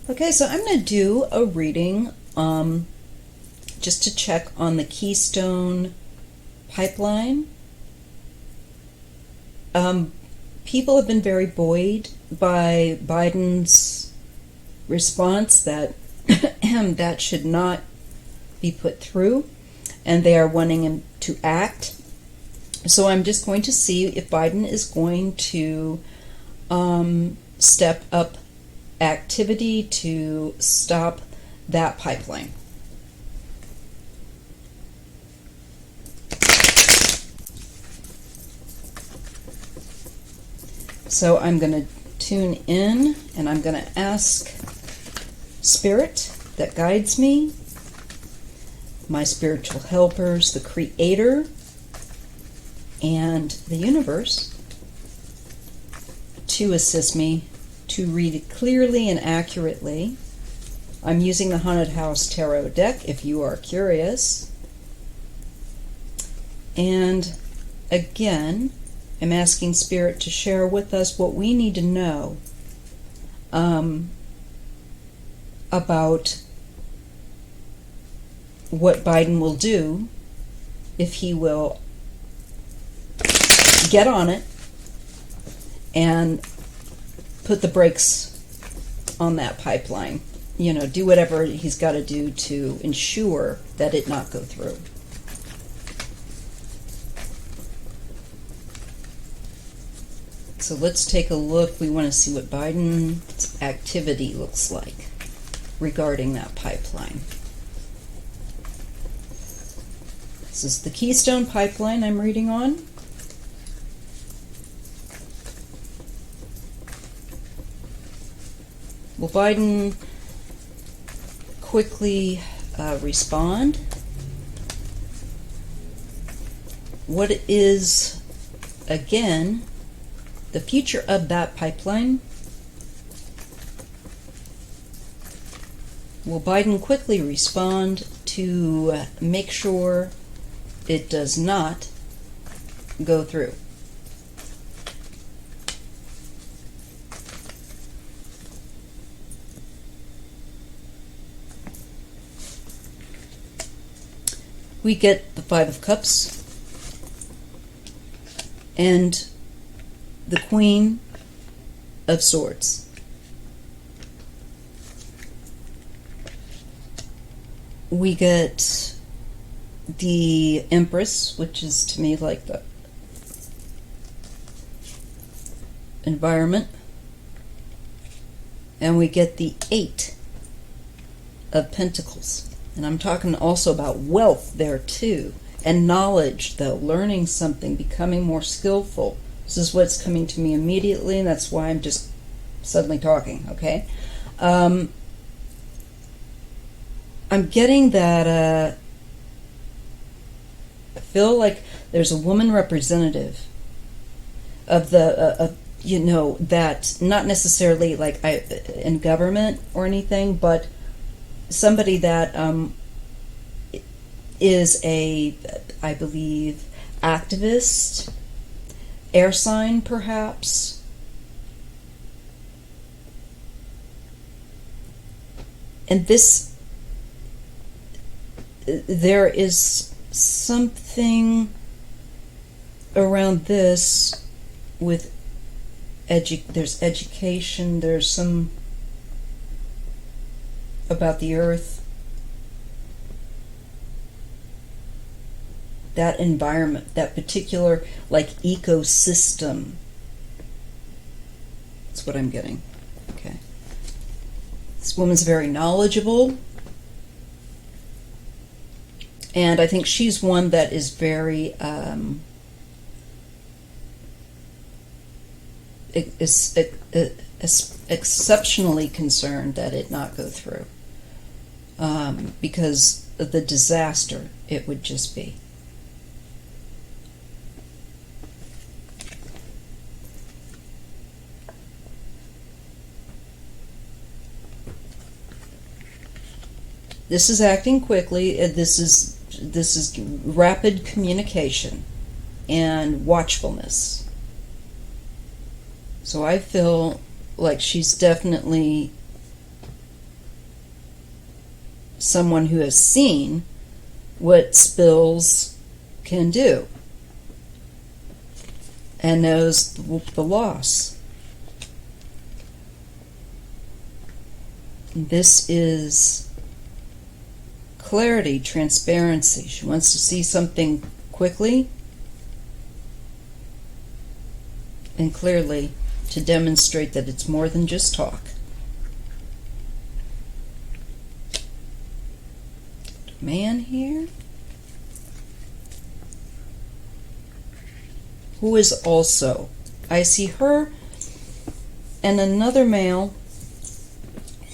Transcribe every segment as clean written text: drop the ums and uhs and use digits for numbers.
Okay, so I'm going to do a reading just to check on the Keystone Pipeline. People have been very buoyed by Biden's response that that should not be put through, and they are wanting him to act. So I'm just going to see if Biden is going to step up activity to stop that pipeline. So I'm going to tune in and I'm going to ask Spirit that guides me, my spiritual helpers, the Creator, and the universe to assist me to read it clearly and accurately. I'm using the Haunted House Tarot deck if you are curious. And again, I'm asking Spirit to share with us what we need to know about what Biden will do if he will get on it and put the brakes on that pipeline. You know, do whatever he's got to do to ensure that it not go through. So let's take a look. We want to see what Biden's activity looks like regarding that pipeline. This is the Keystone Pipeline I'm reading on. Will Biden quickly respond? What is, again, the future of that pipeline? Will Biden quickly respond to make sure it does not go through? We get the Five of Cups and the Queen of Swords. We get the Empress, which is to me like the environment. And we get the Eight of Pentacles. And I'm talking also about wealth there too. And knowledge, though, learning something, becoming more skillful. This is what's coming to me immediately, and that's why I'm just suddenly talking, okay? I'm getting that I feel like there's a woman representative of the, you know, that not necessarily like in government or anything, but somebody that is a, I believe, activist, air sign perhaps. And this, there is something around this with there's education, there's some about the earth, that environment, that particular like ecosystem. That's what I'm getting. Okay. This woman's very knowledgeable, and I think she's one that is very exceptionally concerned that it not go through. Because of the disaster it would just be. This is acting quickly. This is rapid communication and watchfulness. So I feel like she's definitely someone who has seen what spills can do and knows the loss. This is clarity, transparency. She wants to see something quickly and clearly to demonstrate that it's more than just talk. Man here who is also, I see her and another male.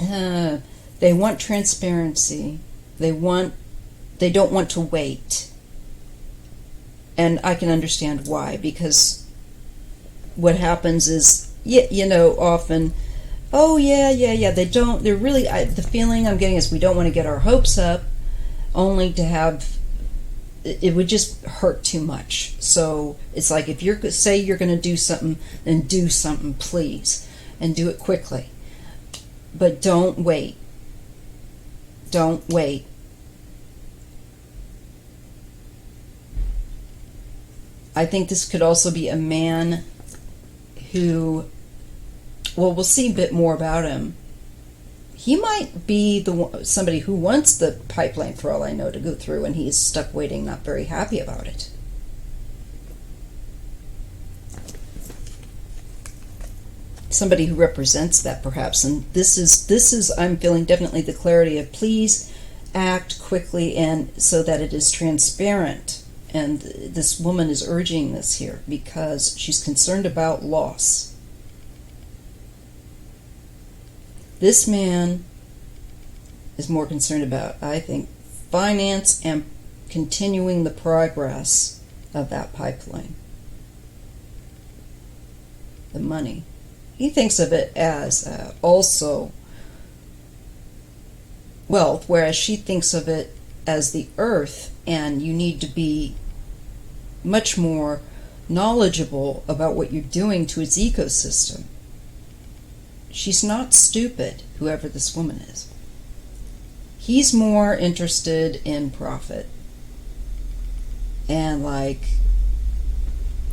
They want transparency. They don't want to wait. And I can understand why, because what happens is, often, they're really, the feeling I'm getting is we don't want to get our hopes up, only to have, it would just hurt too much. So it's like, if say you're going to do something, then do something, please, and do it quickly. But don't wait. Don't wait. I think this could also be a man who, well, we'll see a bit more about him. He might be somebody who wants the pipeline, for all I know, to go through, and he's stuck waiting, not very happy about it. Somebody who represents that, perhaps. And this is I'm feeling definitely the clarity of please act quickly and so that it is transparent. And this woman is urging this here because she's concerned about loss. This man is more concerned about, I think, finance and continuing the progress of that pipeline. The money. He thinks of it as also wealth, whereas she thinks of it as the earth, and you need to be much more knowledgeable about what you're doing to its ecosystem. She's not stupid, whoever this woman is. He's more interested in profit and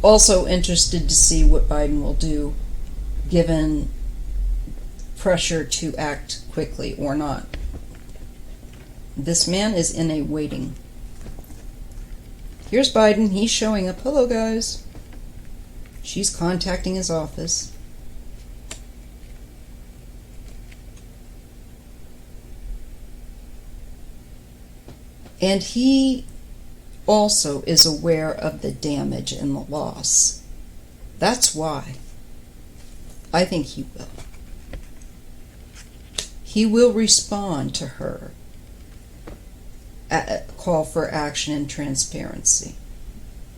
also interested to see what Biden will do given pressure to act quickly or not. This man is in a waiting. Here's Biden. He's showing up. Hello, guys. She's contacting his office. And he also is aware of the damage and the loss. That's why I think he will. He will respond to her call for action and transparency.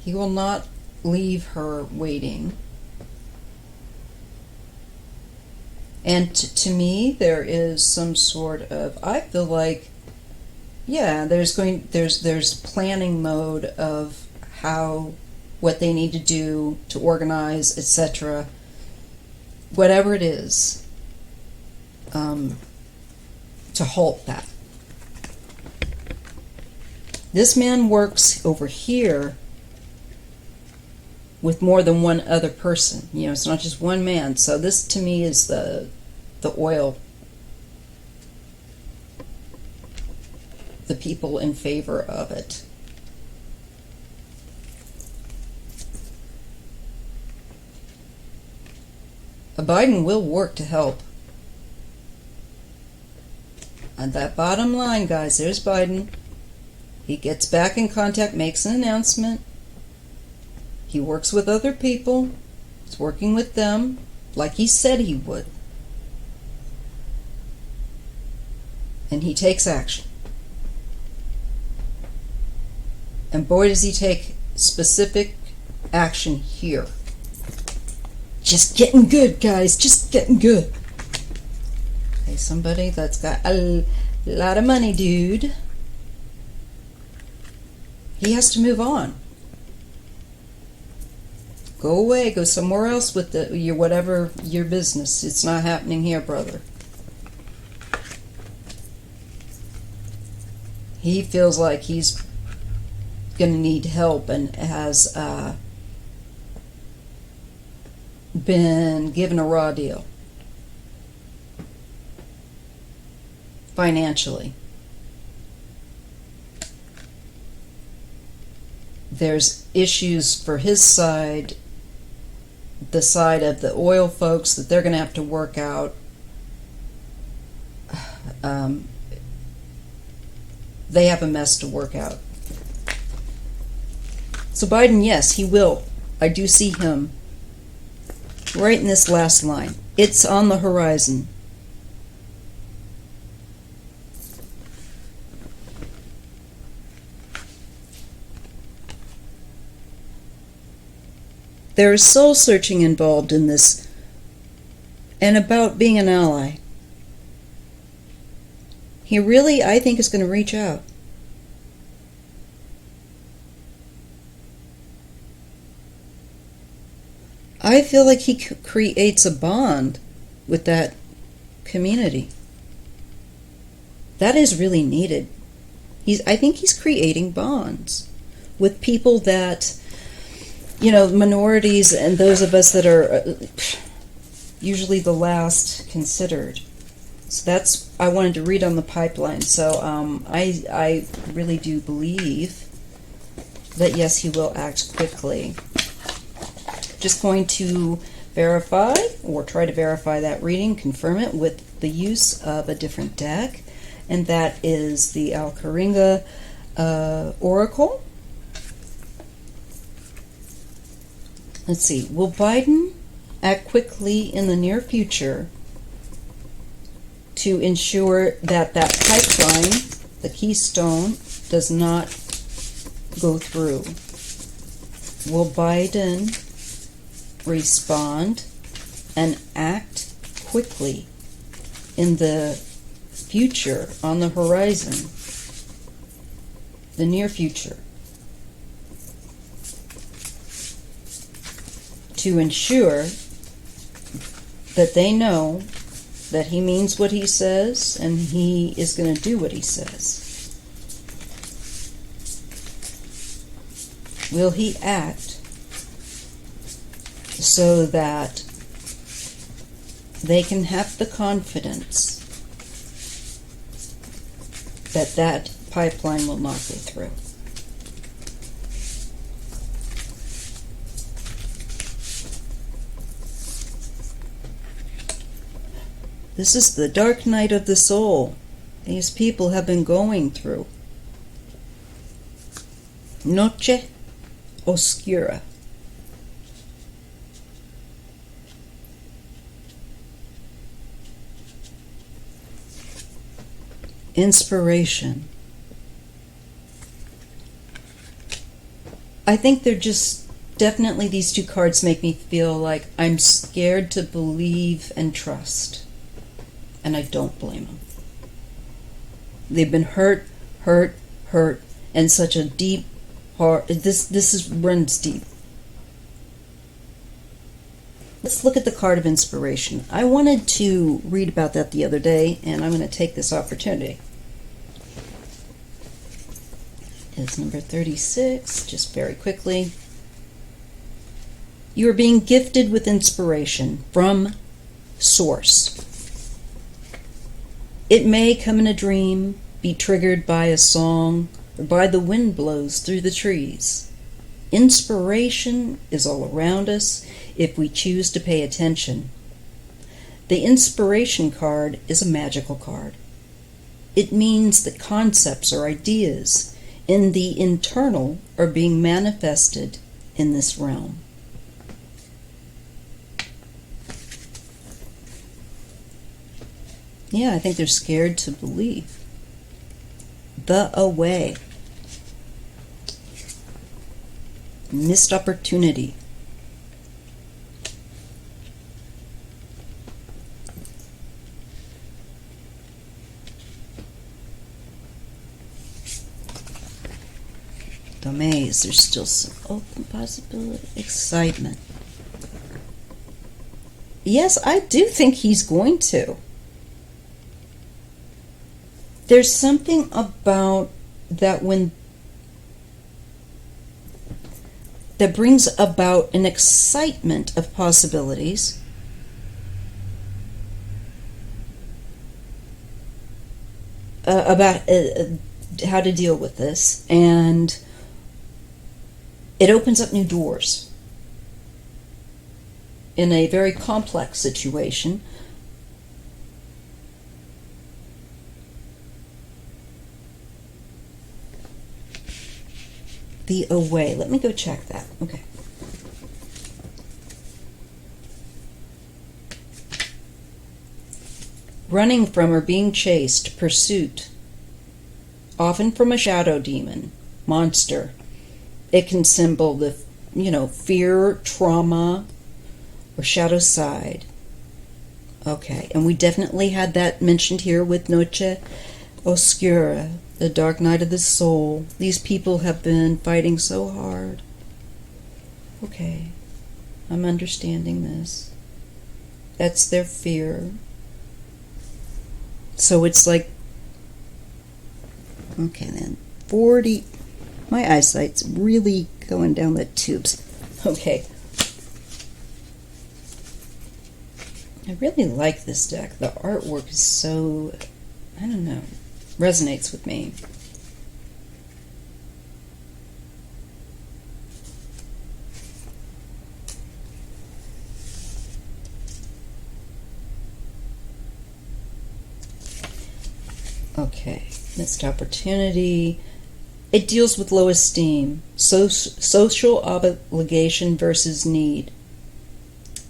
He will not leave her waiting. And to me, there is some sort of, I feel like, yeah, there's planning mode of what they need to do to organize, etc. Whatever it is, to halt that. This man works over here with more than one other person. It's not just one man. So this, to me, is the oil, the people in favor of it. Biden will work to help. And that bottom line, guys, there's Biden. He gets back in contact, makes an announcement. He works with other people. He's working with them like he said he would. And he takes action. And boy, does he take specific action here. Just getting good, guys. Just getting good. Hey, somebody that's got a lot of money, dude. He has to move on. Go away. Go somewhere else with your business. It's not happening here, brother. he feels like he's going to need help and has been given a raw deal financially. There's issues for his side, the side of the oil folks, that they're going to have to work out. They have a mess to work out. So Biden, yes, he will. I do see him right in this last line. It's on the horizon. There is soul searching involved in this, and about being an ally. He really, I think, is going to reach out. I feel like he creates a bond with that community. That is really needed. I think he's creating bonds with people that, minorities and those of us that are usually the last considered. So that's, I wanted to read on the pipeline. So I really do believe that, yes, he will act quickly. Just going to verify, or try to verify that reading, confirm it with the use of a different deck, and that is the Alcaringa Oracle. Let's see, will Biden act quickly in the near future to ensure that that pipeline, the Keystone, does not go through? Will Biden respond and act quickly in the future, on the horizon, the near future, to ensure that they know that he means what he says and he is going to do what he says? Will he act so that they can have the confidence that that pipeline will not go through? This is the dark night of the soul these people have been going through. Noche oscura. Inspiration. I think they're just, definitely these two cards make me feel like I'm scared to believe and trust. And I don't blame them. They've been hurt, and such a deep heart. This runs deep. Let's look at the card of inspiration. I wanted to read about that the other day, and I'm going to take this opportunity. It's number 36, just very quickly. You are being gifted with inspiration from Source. It may come in a dream, be triggered by a song, or by the wind blows through the trees. Inspiration is all around us if we choose to pay attention. The inspiration card is a magical card. It means that concepts or ideas in the internal are being manifested in this realm. Yeah, I think they're scared to believe. The away. Missed opportunity. The maze, there's still some open possibility. Excitement. Yes, I do think he's going to. There's something about that that brings about an excitement of possibilities about how to deal with this, and it opens up new doors in a very complex situation. The away. Let me go check that. Okay. Running from or being chased, pursuit, often from a shadow demon, monster. It can symbol the, fear, trauma, or shadow side. Okay, and we definitely had that mentioned here with Noche Oscura, the dark night of the soul. These people have been fighting so hard. Okay, I'm understanding this. That's their fear. So it's like, okay then, 40, my eyesight's really going down the tubes. Okay. I really like this deck. The artwork is so, I don't know, resonates with me. Okay, missed opportunity. It deals with low esteem, social obligation versus need.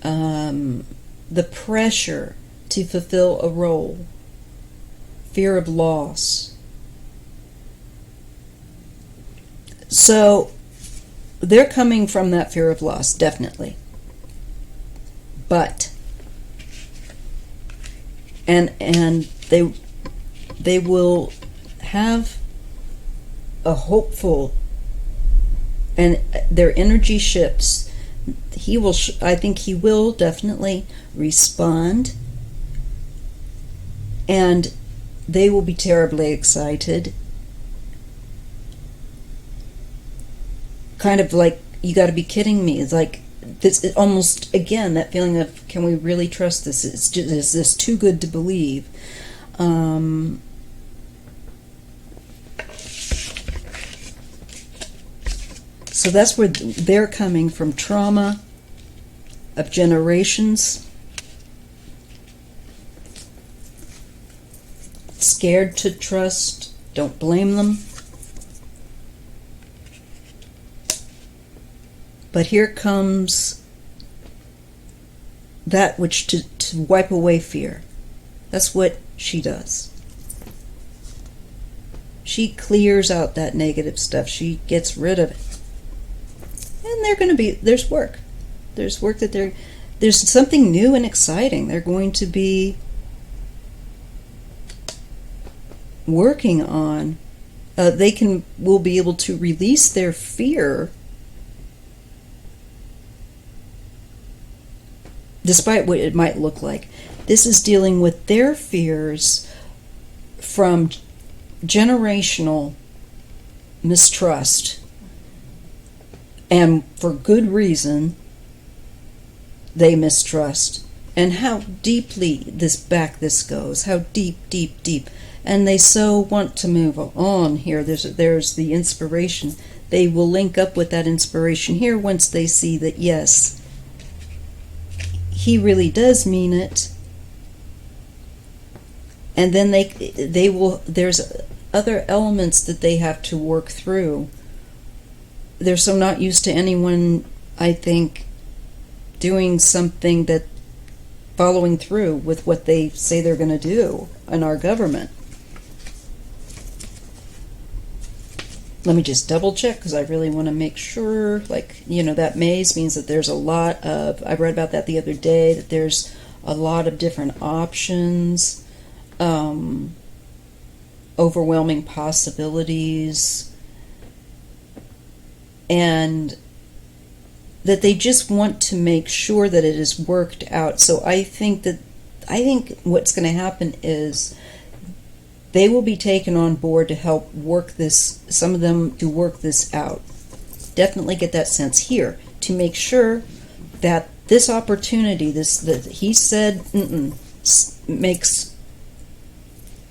The pressure to fulfill a role, fear of loss. So they're coming from that fear of loss, definitely. But and they will have a hopeful, and their energy shifts. He will, I think he will definitely respond, and they will be terribly excited. Kind of like, you got to be kidding me. It's like this, it almost, again, that feeling of, can we really trust this? Is this too good to believe? So that's where they're coming from, trauma of generations, scared to trust, don't blame them. But here comes that which to wipe away fear. That's what she does. She clears out that negative stuff. She gets rid of it. And they're going to be, there's work. There's work that there's something new and exciting they're going to be working on. Will be able to release their fear, despite what it might look like. This is dealing with their fears from generational mistrust. And for good reason, they mistrust. And how deeply this goes. How deep, deep, deep. And they so want to move on here. There's the inspiration. They will link up with that inspiration here once they see that, yes, he really does mean it. And then they will, there's other elements that they have to work through. They're so not used to anyone, I think, doing something that, following through with what they say they're going to do in our government. Let me just double check, because I really want to make sure, that maze means that there's a lot of, I read about that the other day, that there's a lot of different options, overwhelming possibilities, and that they just want to make sure that it is worked out. So I think what's going to happen is they will be taken on board to help work this, some of them to work this out. Definitely get that sense here, to make sure that this opportunity, that he said, makes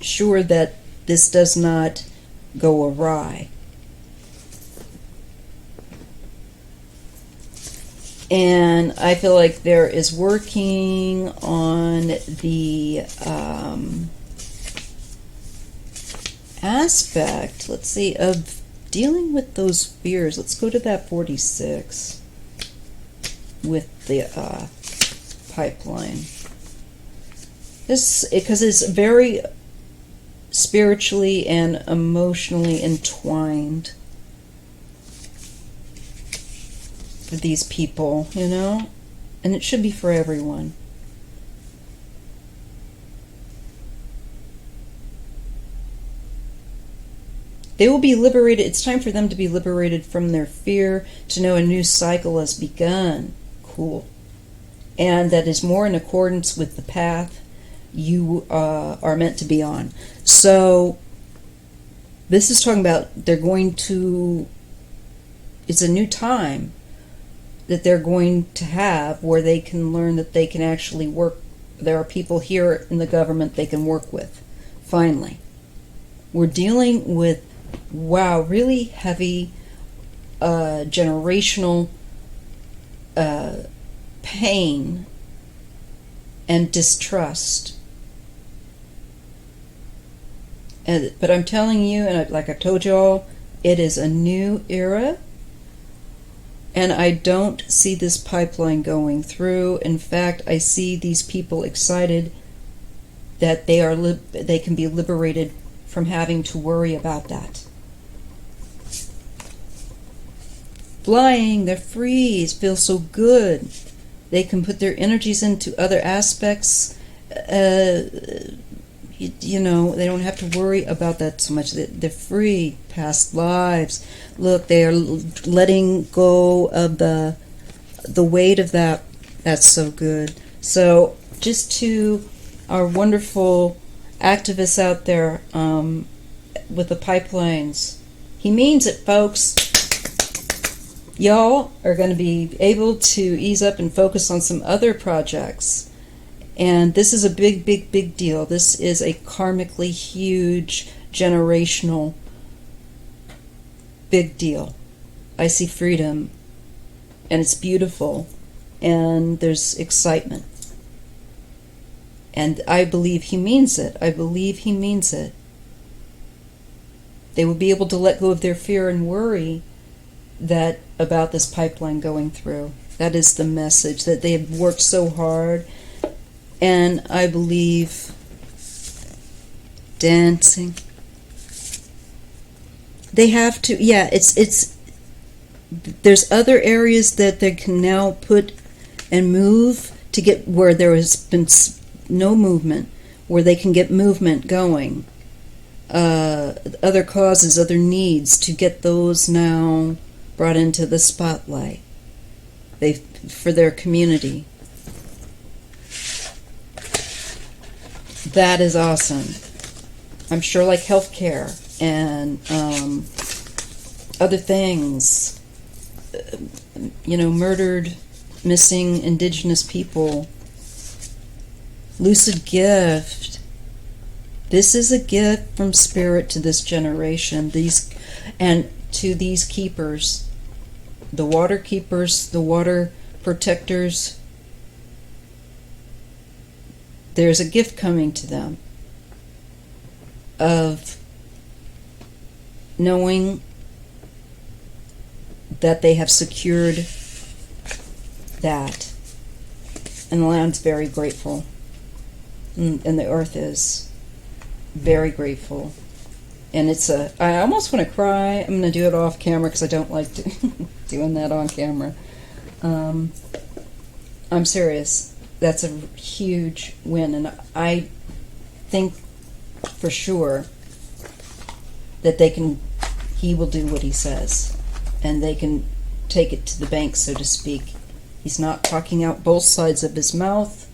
sure that this does not go awry. And I feel like there is working on the aspect, let's see, of dealing with those fears. Let's go to that 46 with the pipeline. This, because it's very spiritually and emotionally entwined for these people, you know, and it should be for everyone. They will be liberated. It's time for them to be liberated from their fear, to know a new cycle has begun. Cool. And that is more in accordance with the path you are meant to be on. So this is talking about they're going to, it's a new time that they're going to have where they can learn that they can actually work. There are people here in the government they can work with. Finally. We're dealing with, wow, really heavy generational pain and distrust. But I'm telling you, and like I've told you all, it is a new era. And I don't see this pipeline going through. In fact, I see these people excited that they can be liberated from having to worry about that. Flying, they're free, it feels so good. They can put their energies into other aspects. You know, they don't have to worry about that so much. They're free, past lives. Look, they are letting go of the weight of that. That's so good. So just to our wonderful activists out there with the pipelines, he means it, folks. Y'all are going to be able to ease up and focus on some other projects. And this is a big, big, big deal. This is a karmically huge, generational, big deal. I see freedom, and it's beautiful, and there's excitement. And I believe he means it. I believe he means it. They will be able to let go of their fear and worry that about this pipeline going through. That is the message, that they have worked so hard. And I believe dancing. They have to, yeah, it's there's other areas that they can now put and move to get where there has been no movement, where they can get movement going. Other causes, other needs, to get those now brought into the spotlight. For their community. That is awesome. I'm sure, like healthcare and other things, you know, murdered, missing indigenous people. Lucid gift. This is a gift from Spirit to this generation. And to these keepers, the water keepers, the water protectors. There's a gift coming to them of knowing that they have secured that. And the land's very grateful. And the earth is very grateful. And I almost want to cry. I'm going to do it off camera because I don't like doing that on camera. I'm serious. That's a huge win, and I think for sure that he will do what he says, and they can take it to the bank, so to speak. He's not talking out both sides of his mouth.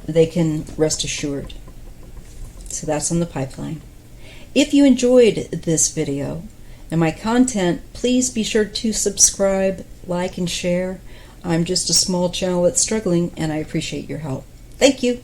They can rest assured. So that's on the pipeline. If you enjoyed this video and my content, please be sure to subscribe, like, and share. I'm just a small channel that's struggling, and I appreciate your help. Thank you.